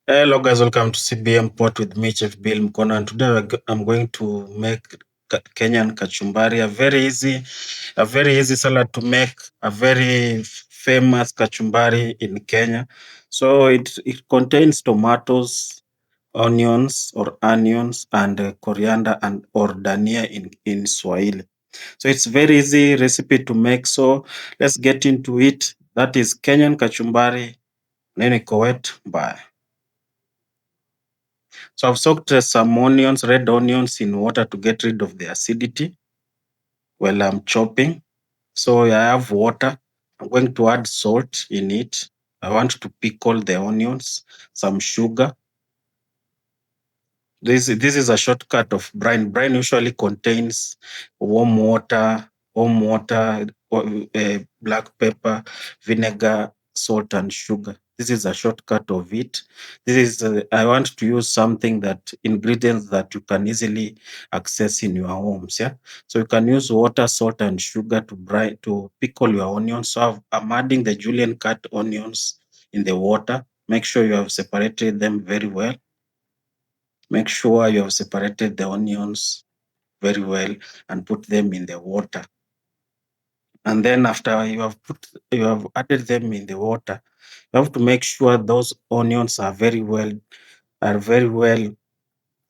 Hello guys, welcome to CBM-POT with me, Chef Bill Mkono, and today I'm going to make Kenyan Kachumbari, a very easy salad to make, a very famous Kachumbari in Kenya. So it contains tomatoes, onions, and coriander and or dania in Swahili. So it's very easy recipe to make. So let's get into it. That is Kenyan Kachumbari, nene kowet mbaya. So I've soaked some onions, red onions in water to get rid of the acidity while I'm chopping. So I have water. I'm going to add salt in it. I want to pickle the onions, some sugar. This is a shortcut of brine. Brine usually contains warm water, black pepper, vinegar, salt, and sugar. This is a shortcut of it. This is I want to use something that ingredients that you can easily access in your homes. Yeah, so you can use water, salt, and sugar to brine to pickle your onions. So I'm adding the julienne cut onions in the water. Make sure you have separated them very well. Make sure you have separated the onions very well and put them in the water. And then after you have added them in the water, you have to make sure those onions are very well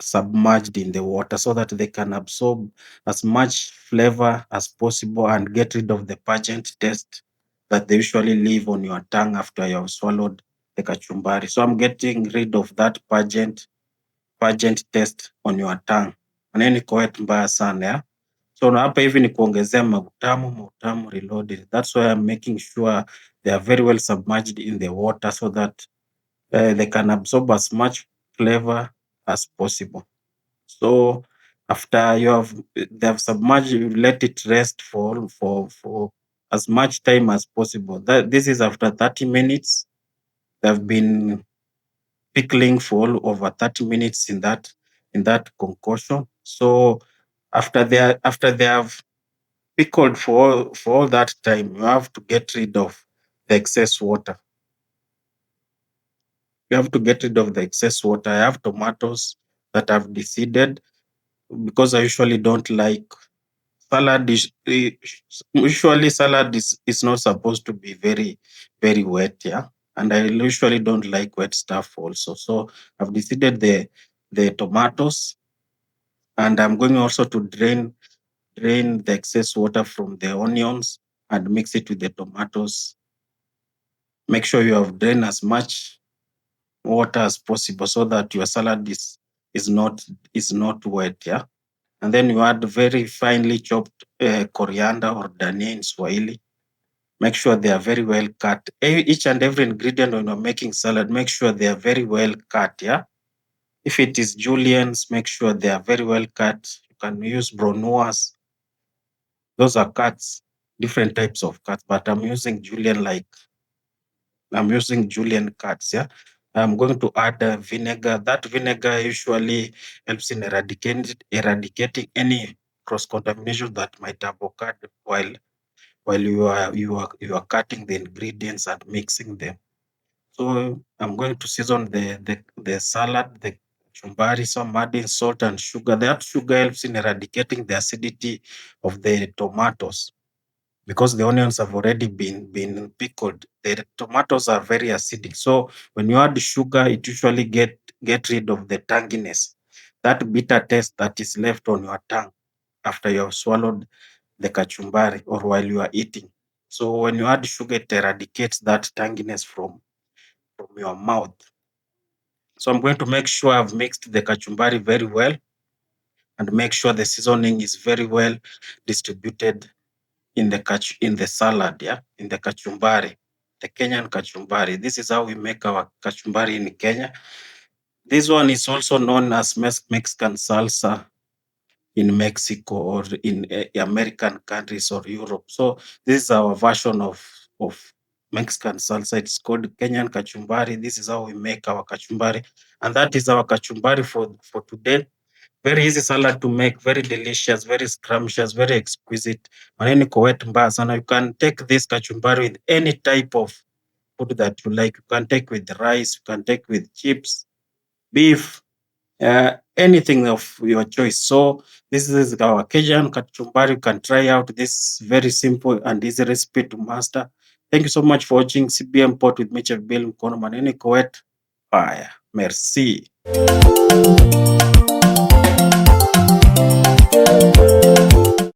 submerged in the water so that they can absorb as much flavor as possible and get rid of the pungent taste that they usually leave on your tongue after you have swallowed the kachumbari. So I'm getting rid of that pungent taste on your tongue. Maneno iko wet mbaya sana ya. So na hapa hivi ni kuongezea mautamu reloaded. That's why I'm making sure they are very well submerged in the water so that they can absorb as much flavor as possible. So after they have submerged, you let it rest for as much time as possible. This is after 30 minutes. They've been pickling for over 30 minutes in that concoction. So after they have pickled for all that time, you have to get rid of the excess water. You have to get rid of the excess water. I have tomatoes that I've deseeded because I usually don't like salad. Usually salad is not supposed to be very wet, yeah. And I usually don't like wet stuff also. So I've deseeded the tomatoes, and I'm going also to drain the excess water from the onions and mix it with the tomatoes. Make sure you have drained as much water as possible so that your salad is not wet, yeah. And then you add very finely chopped coriander or dania in Swahili. Make sure they are very well cut. Each and every ingredient when you're making salad, make sure they are very well cut, yeah. If it is juliennes, make sure they are very well cut. You can use brunoise. Those are cuts, different types of cuts, but I'm using julienne cuts, yeah. I'm going to add vinegar. That vinegar usually helps in eradicating any cross contamination that might have occurred while you are cutting the ingredients and mixing them. So I'm going to season the salad, the chumbari. So I'm adding salt and sugar. That sugar helps in eradicating the acidity of the tomatoes because the onions have already been pickled. The tomatoes are very acidic. So when you add sugar, it usually get rid of the tanginess, that bitter taste that is left on your tongue after you have swallowed the kachumbari or while you are eating. So when you add sugar, it eradicates that tanginess from your mouth. So I'm going to make sure I've mixed the kachumbari very well and make sure the seasoning is very well distributed in the salad, yeah, in the kachumbari, the Kenyan kachumbari. This is how we make our kachumbari in Kenya. This one is also known as Mexican salsa in Mexico or in American countries or Europe. So this is our version of Mexican salsa. It's called Kenyan kachumbari. This is how we make our kachumbari, and that is our kachumbari for today. Very easy salad to make, very delicious, very scrumptious, very exquisite. Maneno iko wet mbaya sana. You can take this kachumbari with any type of food that you like. You can take with rice, you can take with chips, beef, anything of your choice. So this is our Kenyan kachumbari. You can try out this very simple and easy recipe to master. Thank you so much for watching CBM Pot with Mitchell Bill Mkono Maneni Kuwait. Haya, merci.